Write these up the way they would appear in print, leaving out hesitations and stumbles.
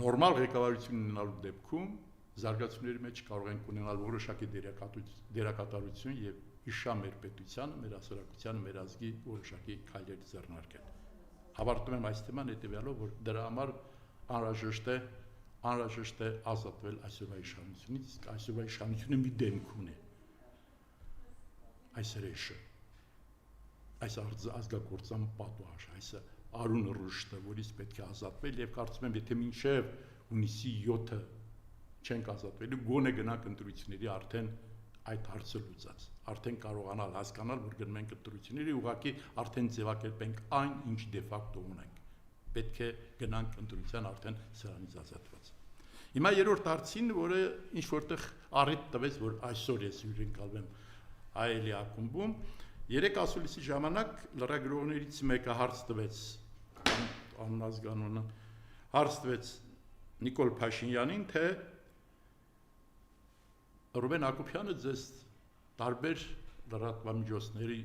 նորմալ ղեկավարություն ունենալու դեպքում զարգացումների մեջ կարող ենք ունենալ որոշակի դերակատարություն եւ իշա մեր պետությանը, մեր հասարակությանը, մեր ազգի որոշակի քայլեր ձեռնարկել։ Հավարտում եմ այս թեման հետեւյալով, որ դրա համար անհրաժեշտ է ազատվել այսօրվա իշխանությունից, իսկ այսօրվա իշխանությունը մի դեմք ունի։ Այս հրեշը, այս ազգակործան պատուհաշ, այս Արուն Ռուշտը, որից պետք է ազատվել եւ կարծում եմ, եթե մինչեւ հունիսի 7-ը չենք ազատվելու, գոնե գնանք ընտրությունների արդեն այդ հարցը լուծած, արդեն կարողանալ հասկանալ, որ գնում ենք ընտրությունների, ուղղակի արդեն ձևակերպենք այն, ինչ դե ֆակտո ունենք։ Պետք է գնանք ընտրության արդեն սրանից ազատված։ Հիմա երրորդ հարցին, որը ինչ որտեղ առիթ տվեց, որ այսօր ես հյուրընկալվեմ հայելի ակումբում, 3 ասուլիսի ժամանակ լրագրողներից մեկը հարց տվեց, աննազգանունը, հարց տվեց Նիկոլ Փաշինյանին, թե Ռուբեն Հակոբյանը ձեզ տարբեր լրատվամիջոցների,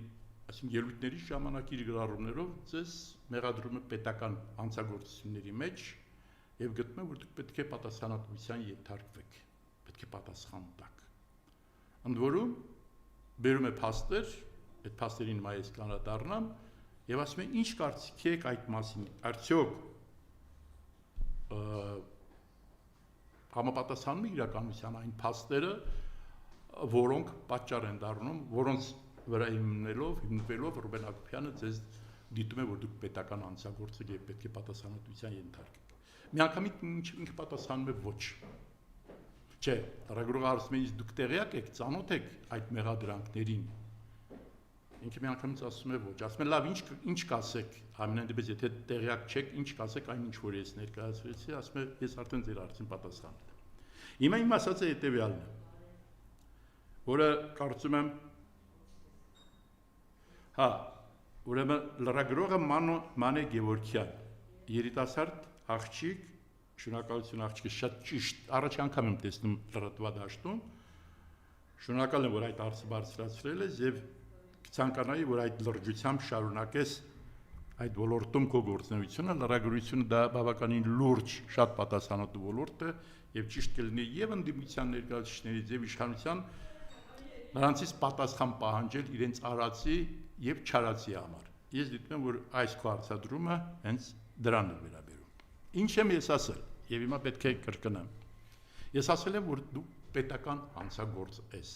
այսինքն ելույթների ժամանակ իր գրառումներով ձեզ մեղադրում է պետական հանցագործությունների մեջ եւ գտնում է, որ դուք պետք է պատասխանատվության ենթարկվեք, պետք է պատասխան տաք։ Ընդ որում բերում է փաստեր, այդ փաստերին հիմա ես կանադառնամ եւ ասում է ինչ կարծիք եք այդ մասին, արդյոք համապատասխանում է իրականության այն փաստերը, որոնք պատճառ են դառնում, որոնց վրա հիմնվելով Ռուբեն Հակոբյանը ձեզ դիտում է, որ դուք պետական հանցագործ եք եւ պետք է պատասխանատվության ենթարկեք։ Միանգամից ինքը պատասխանում է ոչ։ Չէ, լրագրողը հարցնում է, դուք տեղյակ եք, ծանոթ եք այդ մեղադրանքներին։ Ինքը միանգամից ասում է ոչ, ասում է լավ, ինչ կասեք, ամենայն դեպս եթե տեղյակ չեք, ինչ կասեք այն ինչ որ ես ներկայացրեցի, ասում է ես արդեն ձեր հարցին պատասխան տամ։ Հիմա իմ ասածը հետեւյալն է, որը կարծում եմ ուրեմն լրագրողը Մանե Գևորգյան, երիտասարդ աղջիկ, շնորհակալություն աղջիկը շատ ճիշտ, առաջ անգամ եմ տեսնում լրատվադաշտում, շնորհակալ եմ, որ այդ հարցը բարձրացրել ես եւ ցանկանայի, որ այդ լրջությամբ շարունակես այդ ոլորտում քո գործունեությունը, լրագրությունը դա բավականին լուրջ, շատ պատասխանատու ոլորտ է եւ ճիշտ կլինի եւ ընդդիմության ներկայացուցիչներից եւ իշխանության նրանցից պատասխան պահանջել իրենց արածի եւ չարածի համար։ Ես դիտում եմ, որ այս քո հարցադրումը հենց դրան է վերաբերում։ Ինչ եմ ես ասել եւ հիմա պետք է կրկնեմ։ Ես ասել եմ, որ դու պետական հանցագործ ես։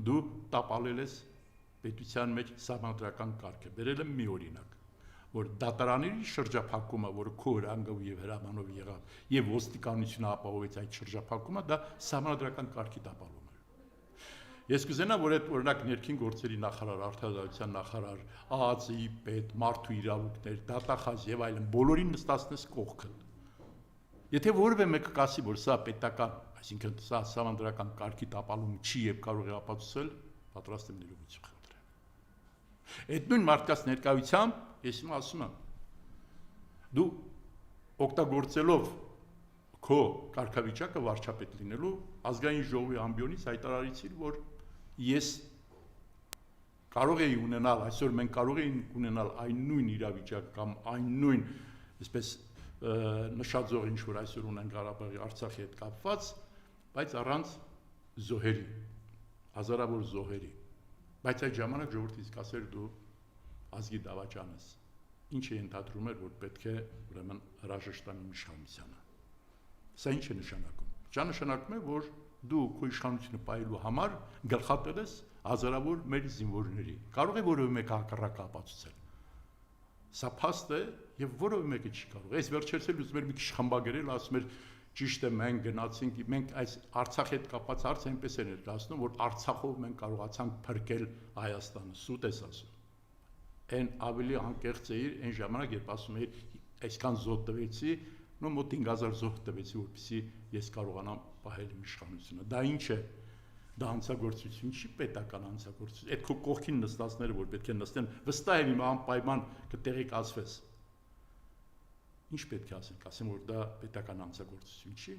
Դու տապալել ես պետության մեջ սահմանադրական կարգը, բերել եմ մի օրինակ, որ դատարանների շրջափակումը, որը քո հրանգով եւ հրամանով եղավ, եւ ոստիկանությունը ապահովեց այդ շրջափակումը, դա սահմանադրական կարգի տապալում է։ Ես կուզենամ, որ այդ օրինակ ներքին գործերի նախարար, արդարադատության նախարար, ԱԱԾ-ի պետ, մարդու իրավունքներ, դատախազ եւ այլն, բոլորին նստացնես կողքն։ Եթե որևէ մեկը կասի, որ սա պետական, այսինքն սա սահմանադրական կարգի տապալում չի եւ կարող է ապացուցել, պատրաստ եմ ներողություն խնդրել։ Այդ նույն մարդկանց ներկայությամբ ես հիմա ասում եմ, դու օգտագործելով քո կարգավիճակը վարչապետ լինելու ազգային ժողովի ամբիոնից հայտարարեցիր, որ ես կարող էի ունենալ, այսօր մենք կարող էինք ունենալ այն նույն իրավիճակ կամ այն նույն, այսպես նշաձող ինչ որ այսօր ունեն Ղարաբաղի Արցախի հետ կապված, բայց առանց զոհերի, հազարավոր զոհերի։ Բայց այդ ժամանակ ժողովրդից կասեր դու ազգի դավաճան ես։ Ինչ է ենթադրում էր, որ պետք է ուրեմն հրաժեշտանի իշխանությանը։ Սա ինչ է նշանակում։ Դա նշանակում է, որ դու քո իշխանությունը պահելու համար գլխատել ես հազարավոր մեր զինվորների։ Կարող է որևէ մեկը հակառակը ապացուցել։ Սա փաստ է եւ որևէ մեկը չի կարող։ Այս վերջերս էլ ուզում էր մի քիչ խմբագրել, ասում էր ճիշտ է մենք գնացինք, մենք այս Արցախի հետ կապված հարցը այնպես է ներկայացնում, որ Արցախով մենք կարողացանք փրկել Հայաստանը, սուտ ես ասում։ Այն ավելի անկեղծ է այն ժամանակ, երբ ասում էր այսքան զոհ տվեցի, նո մոտ 5000 զոհ տվեցի, որպեսզի ես կարողանամ պահել իմ իշխանությունը։ Դա ինչ է։ Դա հանցագործություն չի, պետական հանցագործություն։ Այդ քո կողքին նստածները, որ պետք է նստեն, վստահ եմ իմ անպայման կտեղեկացվես։ Ինչ պետք է ասենք, ասեմ, որ դա պետական հանցագործություն չի։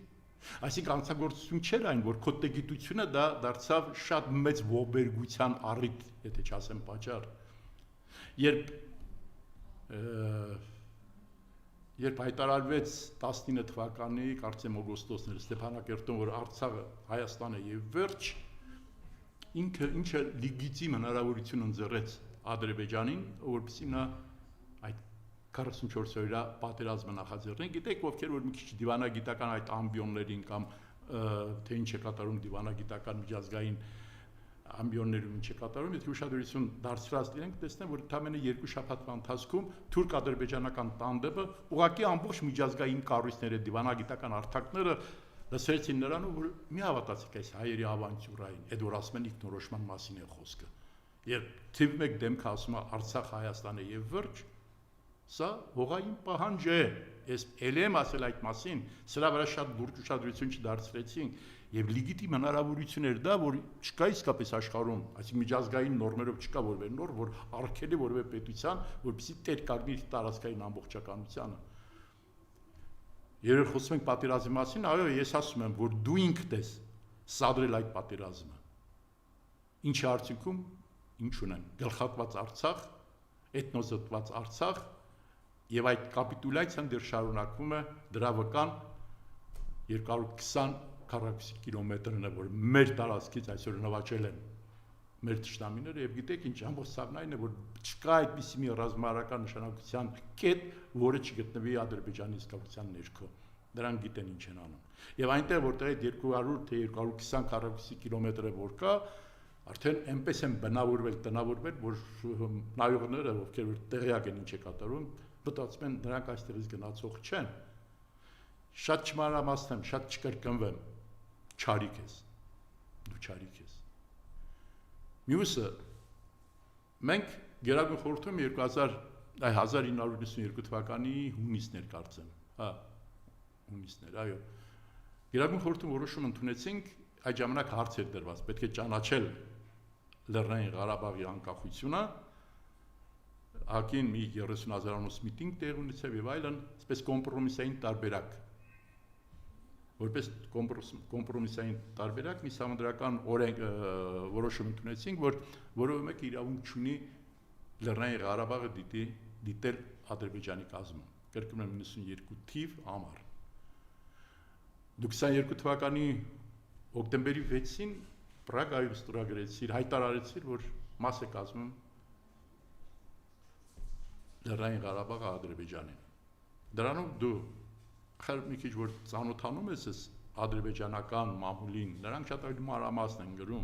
Այսինքն հանցագործություն չէր այն, որ քո տեգիտությունը դա դարձավ շատ մեծ ողբերգության առիթ, եթե չասեմ պատճառ։ Երբ երբ հայտարարվեց 19 թվականի կարծեմ օգոստոսն էր Ստեփանակերտում, որ Արցախը Հայաստան է եւ վերջ, ինչը լեգիտիմ հնարավորություն ընձեռեց Ադրբեջանին, որպեսզի նա այդ 44 օրյա պատերազմը նախաձեռնեն։ Գիտեք, ովքեր որ մի քիչ դիվանագիտական այդ ամբիոններին կամ թե ինչ է կատարում դիվանագիտական միջազգային ամբիոններում ինչ է կատարում, եթե ուշադրություն դարձրած լինենք, տեսնենք, որ ընդամենը 2 շաբաթվա ընթացքում թուրք-ադրբեջանական տանդեմը ուղղակի ամբողջ միջազգային կառույցները, դիվանագիտական հարթակները լսեցին նրան, որ մի հավատացեք այս հայերի ավանտյուրային, այդ որ ասում են ինքնորոշման մասին է խոսքը։ Երբ թիվ 1 դեմքը ասում է Արցախ Հայաստանը եւ վերջ, սա հողային պահանջ է։ Ես ելեմ ասել այդ մասին, սրա վրա շատ լուրջ ուշադրություն չդարձրեցինք եւ լեգիտիմ հնարավորություն էր դա, որ չկա իսկապես աշխարհում, այսինքն միջազգային նորմերով չկա որևէ նոր, որ արգելի որևէ պետության, որպեսզի տեր կանգնի տարածքային ամբողջականությանը։ Երբ խոսում ենք պատերազմի մասին, այո, ես ասում եմ, որ դու ինքդ ես սադրել այդ պատերազմը։ Ինչի արդյունքում ինչ ունեն գլխատված Արցախ, էթնոզտված Արցախ եւ այդ կապիտուլյացիան դեռ շարունակվում է, դրա վկան 220 քառակուսի կիլոմետրն է, որ մեր տարածքից այսօր նվաճել են մեր թշնամիները եւ գիտեք ինչ ամբողջ ցավն այն է, որ չկա այդպիսի մի ռազմարական նշանակության կետ, որը չգտնվի Ադրբեջանի իսկական ներքո։ Դրանք գիտեն ինչ են անում։ Եվ այնտեղ որտեղ այդ 200 թե 220 քառակուսի կիլոմետրը որ կա, արդեն այնպես են բնավորվել, տնավորվել, որ նայողները, ովքեր որ տեղյակ են ինչ է կատարում, մտածում են նրանք այստեղից գնացող չեն։ Շատ չմանրամասնեմ, շատ չկրկնվեմ, չարիք ես, դու չարիք ես։ Մյուսը, մենք Գերագույն խորհրդում 1992 թվականի հունիսն էր կարծեմ, հունիսն էր, այո։ Գերագույն խորհրդում որոշում ընդունեցինք, այդ ժամանակ հարց էր դրված, պետք է ճանաչել Լեռնային Ղարաբաղի անկախությունը, ՀԱԿ-ին մի 30,000-անոց միտինգ տեղ ունեցավ եւ այլն, այսպես կոմպրոմիսային տարբերակ։ Որպես կոմպրոմիսային տարբերակ մի համանդրական որոշում ընդունեցինք, որ որևէ մեկը իրավունք չունի Լեռնային Ղարաբաղը դիտել Ադրբեջանի կազմում։ Կրկնում եմ 92 թիվ ամառ։ Դուք 22 թվականի օկտեմբերի 6-ին Պրագայում ստորագրեցիր, հայտարարեցիր, որ մաս է կազմում Լեռնային Ղարաբաղը Ադրբեջանին։ Դրանով դու մի քիչ որ ծանոթանում ես այս ադրբեջանական մամուլին, նրանք շատ ավելի մանրամասն են գրում,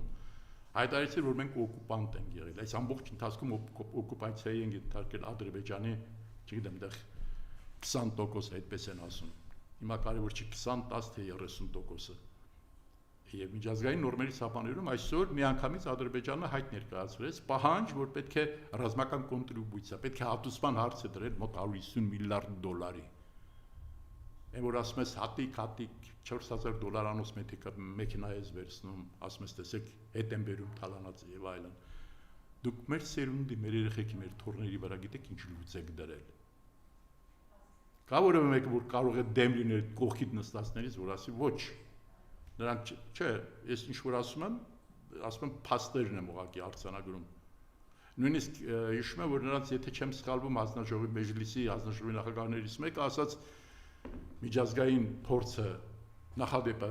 հայտարարեցին, որ մենք օկուպանտ ենք եղել, այս ամբողջ ընթացքում օկուպացիայի ենք ենթարկել Ադրբեջանի, չգիտեմ, դեռ 20% այդպես են ասում, հիմա կարևոր չի 20, 10 թե 30%-ը, եւ միջազգային նորմերի սահմաններում այսօր միանգամից Ադրբեջանը հայտ ներկայացրեց, պահանջ, որ պետք է ռազմական կոնտրիբուցիա, պետք է հատուցման հարց է դրել մոտ 150 միլիարդ դոլարի։ Այն որ ասում ես հատիկ $4,000 մեքենա ես վերցնում, ասում ես տեսեք հետ են բերում թալանած եւ այլն։ Դուք մեր սերունդի, մեր երեխեքի, մեր թորների վրա գիտեք ինչ լուծ եք դրել։ Կա որևէ մեկը որ կարող է դեմ լինել կողքիդ նստածներից, որ ասի ոչ։ Նրանք չէ, ես ինչ որ ասում եմ փաստերն եմ ուղղակի արձանագրում։ Նույնիսկ հիշում եմ, որ նրանց եթե չեմ սխալվում հանձնաժողովի մեջլիսի հանձնաժողովի նախագահներից մեկը ասաց միջազգային փորձը նախադեպը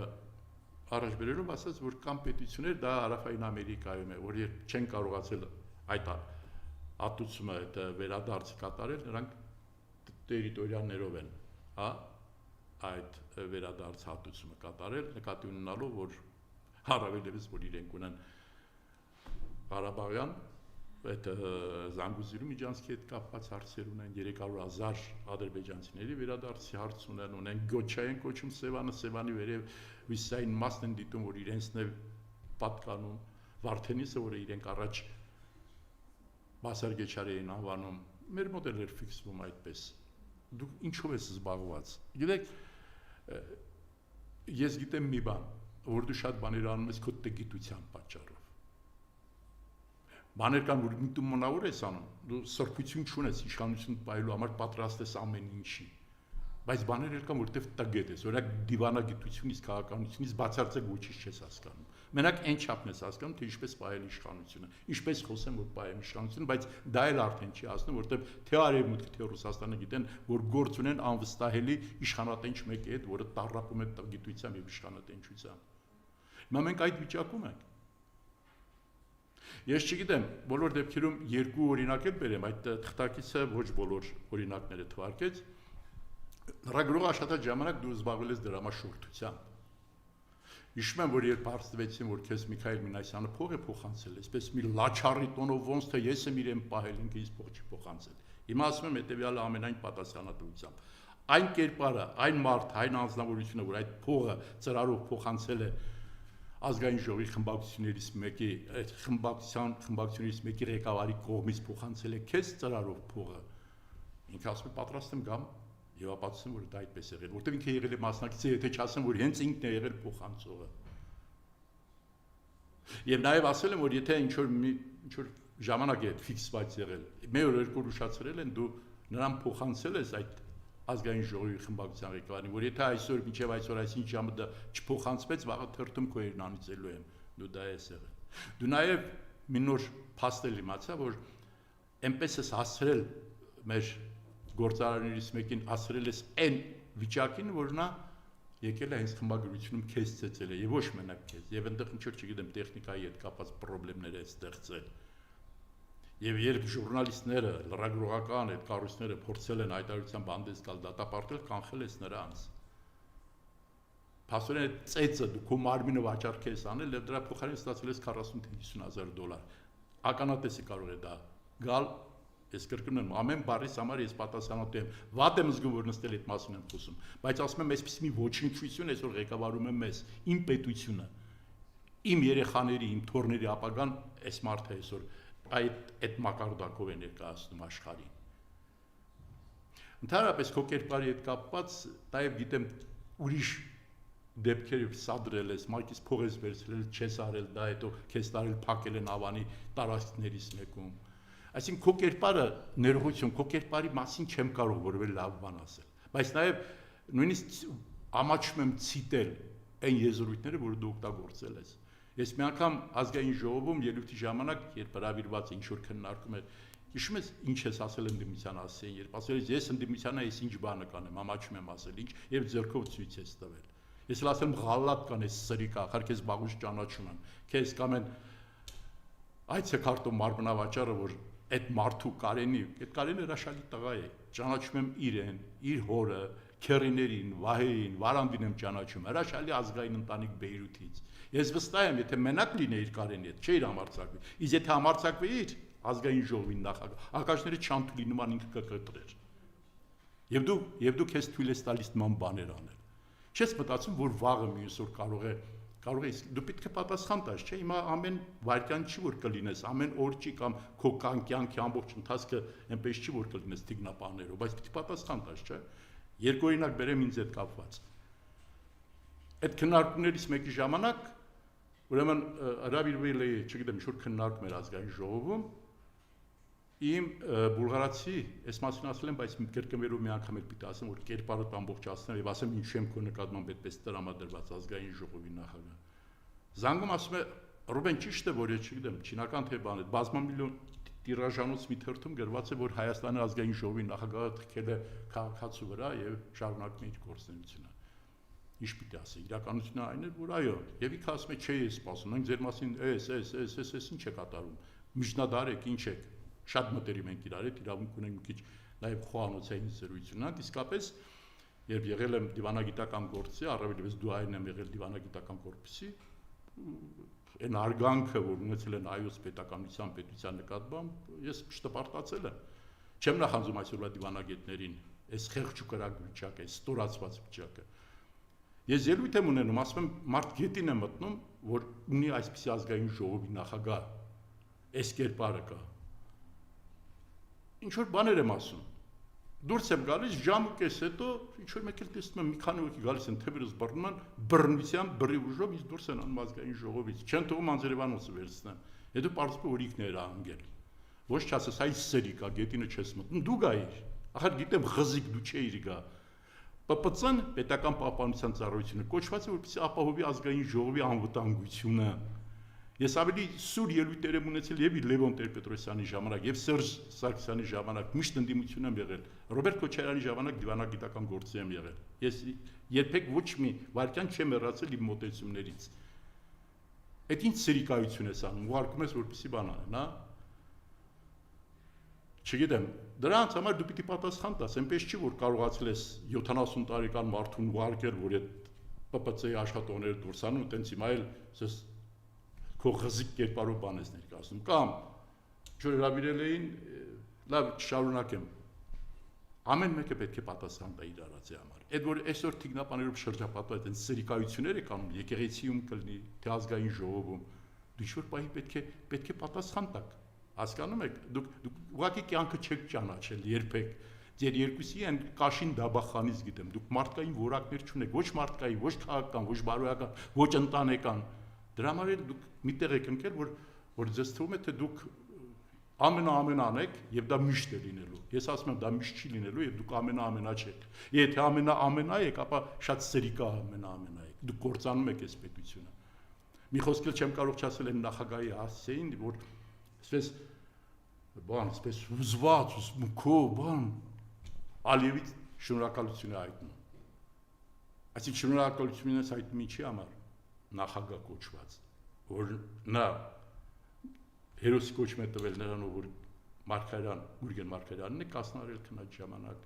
առաջ բերելով ասաց, որ կան պետություններ, դա Հարավային Ամերիկայում է, որ երբ չեն կարողացել այդ հատուցումը, այդ վերադարձը կատարել, նրանք տերիտորիաներով են, հա, այդ վերադարձ հատուցումը կատարել, նկատի ունենալով, որ հարավելևս, որ իրենք ունեն Ղարաբաղյան, այդ Զանգուզիրու միջանցքի հետ կապված հարցեր ունեն, 300,000 ադրբեջանցիների վերադարձի հարց ունեն գոչային կոչում Սևանը, Սևանի վերև վիսային մասն են դիտում, որ իրենցն է պատկանում, Վարդենիսը, որը իրենք առաջ Բասարգեչար էին անվանում, մեր մոտ էլ էր ֆիքսվում այդպես։ Դուք ինչով ես զբաղված։ Գիտեք, ես գիտեմ մի բան, որ դու շատ բաներ անում ես քո տգիտության պատճառով։ Բաներ կան, որ միտում մնավոր ես անում, դու սրբություն չունես իշխանություն պահելու համար պատրաստ ես ամեն ինչի։ Բայց բաներ էլ կան, որտեղ տգետ ես, օրինակ դիվանագիտությունից, քաղաքականությունից բացարձակ ոչինչ չես հասկանում։ Մենակ այն չափն ես հասկանում, թե ինչպես պահել իշխանությունը, ինչպես խոսեմ, որ պահեմ իշխանությունը, բայց դա էլ արդեն չի հասնում, որտեղ թե Արևմուտքը, թե Ռուսաստանը գիտեն, որ գործ ունեն անվստահելի իշխանատենչ մեկի հետ, որը տառապում է գիտությամբ եւ իշխանատենչությամբ։ Հիմա մենք այդ վիճակում ենք։ Ես չգիտեմ, բոլոր դեպքերում երկու օրինակ էլ բերեմ, այդ թղթակիցը ոչ բոլոր օրինակները թվարկեց։ Լրագրողը աշխատած ժամանակ դու զբաղվել ես դրամաշուրթությամբ։ Հիշում եմ, որ երբ հարցվեցին, որ քեզ Միքայել Մինասյանը փող է փոխանցել, այսպես մի լաչառի տոնով ոնց թե ես եմ իրեն պահել, ինքը ինձ փող չի փոխանցել։ Հիմա ասում եմ հետեւյալը ամենայն պատասխանատվությամբ։ Այն կերպարը, այն մարդ, այն անձնավորությունը, որ այդ փողը ծրարով փոխանցել է ազգային ժողովի խմբակցություններից մեկի, այդ խմբակցություններից մեկի ղեկավարի կողմից փոխանցել է քեզ ծրարով փողը, ինքը ասում է պատրաստ եմ գամ եւ ապացուցեմ, որ դա այդպես եղել, որտեղ ինքը եղել է մասնակիցը, եթե չասեմ, որ հենց ինքն է եղել փոխանցողը։ Եվ նաեւ ասել եմ, որ եթե ինչ որ ժամանակ է ֆիքսված եղել, մեր երկու ուշացրել են, դու նրան փոխանցել ես այդ ազգային ժողովի խմբակցության ղեկավարին, որ եթե այսօր մինչև այսօր այսինչ ժամը դա չփոխանցվեց, վաղը թերթում քո երնանից ելու եմ, դու դա ես եղել։ Դու նաև մի նոր փաստ էլ իմացա, որ այնպես ես հասցրել մեր գործարարներից մեկին հասցրել ես այն վիճակին, որ նա եկել է հենց խմբագրությունում քեզ ցեցել է եւ ոչ մենակ քեզ, եւ այնտեղ ինչ որ չգիտեմ տեխնիկայի հետ կապված խնդիրներ է ստեղծել։ Եվ երբ ժուրնալիստները, լրագրողական այդ կառույցները փորձել են հայտարարությամբ հանդես գալ դատապարտել, կանխել ես նրանց։ Փաստորեն այդ ծեծը դու քո մարմինը վաճառք ես անել, եւ դրա փոխարեն ստացել ես 40-50,000 $։ Ականատեսը կարող է դա գալ, ես կրկնում եմ, ամեն բառիս համար ես պատասխանատու եմ։ Վատ եմ զգում, որ նստել այդ մասին եմ խոսում, բայց ասում եմ, այսպես մի ոչնչություն այսօր ղեկավարում եմ մեզ, իմ պետությունը, իմ երեխաների, իմ թոռների ապագան, այս մարդը այսօր այդ մակարդակով է ներկայացնում աշխարհին։ Ընդհանրապես քո կերպարի հետ կապված, նաև գիտեմ ուրիշ դեպքեր սադրել ես, մայքից փող ես վերցրել, չես արել դա, հետո քեզ տարել փակել են ավանի տարածքներից մեկում։ Այսինքն քո կերպարը ներողություն, քո կերպարի մասին չեմ կարող որևէ լավ բան ասել, բայց նաև նույնիսկ ամաչում եմ ցիտել այն եզրույթները, որ դու օգտագործել ես։ Ես մի անգամ ազգային ժողովում ելույթի ժամանակ, երբ հրավիրված ինչ որ քննարկում էր, հիշում ես ինչ ես ասել ընդդիմության ասեն, երբ ասել ես ես ընդդիմությանը ես ինչ բանը կանեմ, ամաչում եմ ասել ինչ եւ ձեռքով ցույց ես տվել։ Ես էլ ասել եմ ղալատ կան, ես սրիկ ախր քեզ բաղուց ճանաչում եմ։ Քեզ կամ են այցե քարտո մարմնավաճառը, որ այդ մարդու Կարենի, այդ Կարենը հրաշալի տղա է, ճանաչում եմ իրեն, իր հորը, քերիներին, Վահեին, Վարանդին եմ ճանաչում, հրաշալի ազգային ընտանիք Բեյրութից։ Ես վստահ եմ, եթե մենակ լինեիր Կարենի հետ, չէիր համարձակվի։ Իսկ եթե համարձակվեիր, ազգային ժողովին նախագահ, ակաշները Չանթուլի նման ինքը կկտրեր։ Եվ դու քեզ թույլ ես տալիս նման բաներ անել։ Չես մտածում, որ վաղը մյուս օր կարող է դու պետք է պատասխան տաս, չէ՞, հիմա ամեն վայրկյան չի որ կլինես, ամեն օր չի կամ քո կյանքի ամբողջ ընթացքը այնպես չի որ կլինես տիգնապաններով, բայց պետք է պատասխան տաս, չէ՞։ Երկու օրինակ բերեմ ինձ հետ կապված։ Այդ քննարկումներից մեկի ժամանակ ուրեմն հրավիրվել էի, չգիտեմ, ինչ-որ քննարկում էր ազգային ժողովում, իմ բուլղարացի, այս մասին ասել եմ, բայց կրկնվելով մի անգամ էլ պիտի ասեմ, որ կերպարդ ամբողջացնեմ եւ ասեմ ինչու եմ քո նկատմամբ այդպես տրամադրված ազգային ժողովի նախագահ։ Զանգում ասում է, Ռուբեն ճիշտ է, որ ես չգիտեմ, չինական թե բան է, բազմամիլիոն տիրաժանոց մի թերթում գրված է, որ Հայաստանի ազգային ժողովի նախագահը թքել է քաղաքացու վրա եւ շարունակում է իր գործունեությունը։ Ինչ պիտի ասի, իրականությունը այն է, որ այո, եւ ինքը ասում է, չէ, ես սպասում, մենք ձեր մասին էս ինչ է կատարում, միջնադար եք, ինչ եք, շատ մտերիմ ենք իրար հետ, իրավունք ունենք մի քիչ նաեւ խոհանոցային զրույցունակ, իսկապես երբ եղել եմ դիվանագիտական գործի, առավելևս դու այն եմ եղել դիվանագիտական կորպուսի, այն արգանքը, որ ունեցել են այոց պետականության պետության նկատմամբ, ես շտապարտացել եմ։ Չեմ նախանձում այսօրվա դիվանագետներին, այս խեղճ ու կրակ վիճակը, այս ստորացված վիճակը։ Ես ելույթ եմ ունենում, ասում եմ, մարդ գետին է մտնում, որ ունի այսպիսի ազգային ժողովի նախագահ, այս կերպարը կա։ Ինչ որ բաներ եմ ասում։ Դուրս եմ գալիս, ժամ ու կես հետո, ինչ որ մեկ էլ տեսնում եմ, մի քանի ոքի գալիս են թևերս բռնում են, բռնությամբ, բռի ուժով, իսկ դուրս են անում ազգային ժողովից։ Չեն թողում Անձերևանոցը վերցնեն։ Հետո պարզվում է, որ ինքն էր անգել։ Ոչ չասես, այ սերի կա, գետինը չես մտնում, դու գայիր։ Ախր գիտեմ, ղզիկ դու չէիր գա։ ՊՊՑ-ն պետական պահպանության ծառայությունը կոչված է որպեսզի ապահովի ազգային ժողովի անվտանգությունը։ Ես ավելի սուր ելույթներ եմ ունեցել եւ Լևոն Տեր-Պետրոսյանի ժամանակ եւ Սերժ Սարգսյանի ժամանակ միշտ ընդդիմություն եմ եղել, Ռոբերտ Քոչարյանի ժամանակ դիվանագիտական գործի եմ եղել։ Ես երբեք ոչ մի վարքյան չեմ հեռացել իմ մոտեցումներից։ Այդ ինչ սերիկայություն ես անում, ուղարկում ես որպեսզի բան անեն, հա։ Չգիտեմ, դրանց համար դու պիտի պատասխան տաս, այնպես չի որ կարողացել ես 70 տարեկան մարդուն ուղարկել, որ այդ ՊՊՑ-ի աշխատողները դուրս անում, տենց հիմա էլ քո ղզիկ կերպարով բան ես ներկայացնում, կամ չհրավիրել էին, լավ շարունակեմ, ամեն մեկը պետք է պատասխան տա իր արածի համար։ Այդ որ այսօր թիկնապաներով շրջապատված են սերիկայությունները կանում, եկեղեցիում կլինի, թե ազգային ժողովում, դու ինչ-որ պահի պետք է պատասխան տաք, հասկանում եք, դուք ուղղակի կյանքը չեք ճանաչել երբեք, ձեր երկուսի են կաշին դաբախանից գիտեմ, դուք մարդկային որակներ չունեք, ոչ մարդկային, ոչ քաղաքական, ոչ բարոյական, ոչ ընտանեկան, դրա համար էլ դուք միտեղ եք ընկել, որ ձեզ թվում է, թե դուք ամենան եք եւ դա միշտ է լինելու։ Ես ասում եմ, դա միշտ չի լինելու եւ դուք ամենա չեք։ Եթե ամենա եք, ապա շատ սերիկա ամենա եք։ Դուք կործանում եք այս պետությունը։ Մի խոսքել չեմ կարող չասել այն նախագահի հասցեին, որ այսպես այսպես ուզված, մուքով, Ալիևից շնորհակալություն է հայտնում։ Այսինքն շնորհակալություն ես հայտնում ինչի համար նախագահ կոչված, որ նա հերոսի կոչում է տվել նրան, որ Մարգարյան, Գուրգեն Մարգարյանն է կասնարել քնած ժամանակ։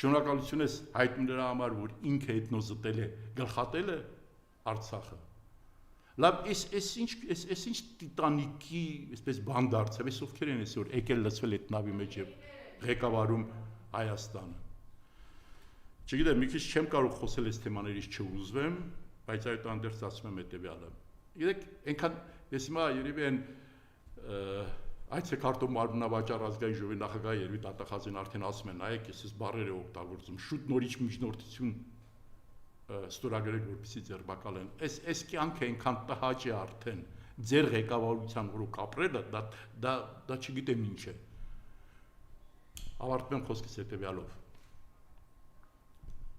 Շնորհակալություն ես հայտնում նրա համար, որ ինքը էթնոզտել է, գլխատել է Արցախը։ Լավ, այս ինչ տիտանիկի, այսպես բան դարձավ, այս ովքեր են այսօր եկել լցվել այդ նավի մեջ եւ ղեկավարում Հայաստանը։ Չգիտեմ, մի քիչ չեմ կարող խոսել այս թեմաներից չուզվեմ, բայց այդ անդերս ասում եմ հետեւյալը։ Գիտեք, այնքան ես հիմա երևի են Այցեքարտով մարմնավաճառ ազգային ժողովի նախագահ Երևի Տատախազին արդեն ասում են, նայեք, ես այս բառերը օգտագործում, շուտ նորից միջնորդություն ստորագրել, որպեսզի ձերբակալեն։ Այս կյանքը այնքան տհաճ է արդեն, ձեր ղեկավարության օրոք ապրելը, դա չգիտեմ ինչ է։ Ավարտում եմ խոսքս հետևյալով։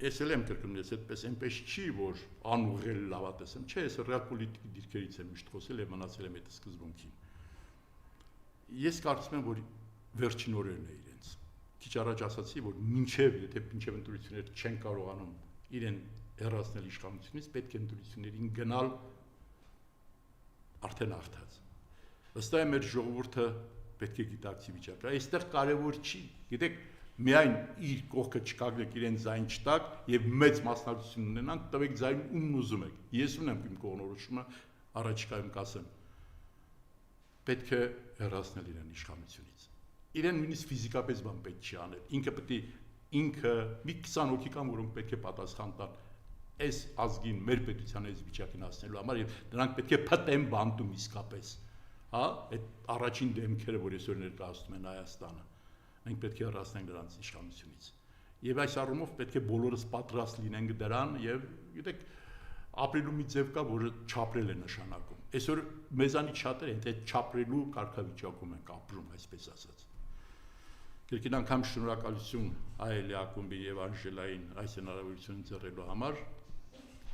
Ես էլ եմ կրկնում, ես այդպես այնպես չի, որ անուղղել լավատես եմ, չէ, ես ռեալ պոլիտիկի դիրքերից եմ միշտ խոսել եւ մնացել եմ այդ սկզբունքին։ Ես կարծում եմ, որ վերջին օրերն է իրենց։ Քիչ առաջ ասացի, որ եթե մինչև ընտրությունները չեն կարողանում իրեն հեռացնել իշխանությունից, պետք է ընտրություններին գնալ արդեն արդած։ Ըստ այմ մեր ժողովուրդը պետք է գիտակցի վիճակը։ Այստեղ կարևոր չի, գիտեք, միայն իր կողքը չկանգնեք, իրեն ձայն չտակ եւ մեծ մասնակցություն ունենանք, տվեք ձայն ում ուզում եք։ Ես ունեմ իմ կողնորոշումը, առաջիկայում կասեմ։ Պետք է հեռացնել իրեն իշխանությունից։ Իրեն նույնիսկ ֆիզիկապես բան պետք չի անել։ Ինքը պետք է մի 20 հոգի կան, որոնք պետք է պատասխան տան այս ազգին, մեր պետության այս վիճակին հասնելու համար եւ նրանք պետք է փտեն բանտում իսկապես։ Հա, այդ առաջին դեմքերը, որ այսօր ներկայացնում են Հայաստանը, մենք պետք է հեռացնենք նրանց իշխանությունից։ Եվ այս առումով պետք է բոլորս պատրաստ լինենք դրան եւ գիտեք ապրելու մի ձև կա, որը չապրել է նշանակում։ Այսօր մեզանից շատեր են այդ չապրելու կարգավիճակում ենք ապրում, այսպես ասած։ Երկին անգամ շնորհակալություն Հայելի ակումբի եւ Անժելային այս հնարավորությունը ձեռելու համար,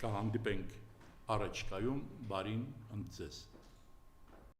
կհանդիպենք առաջիկայում, բարին ընդ ձեզ։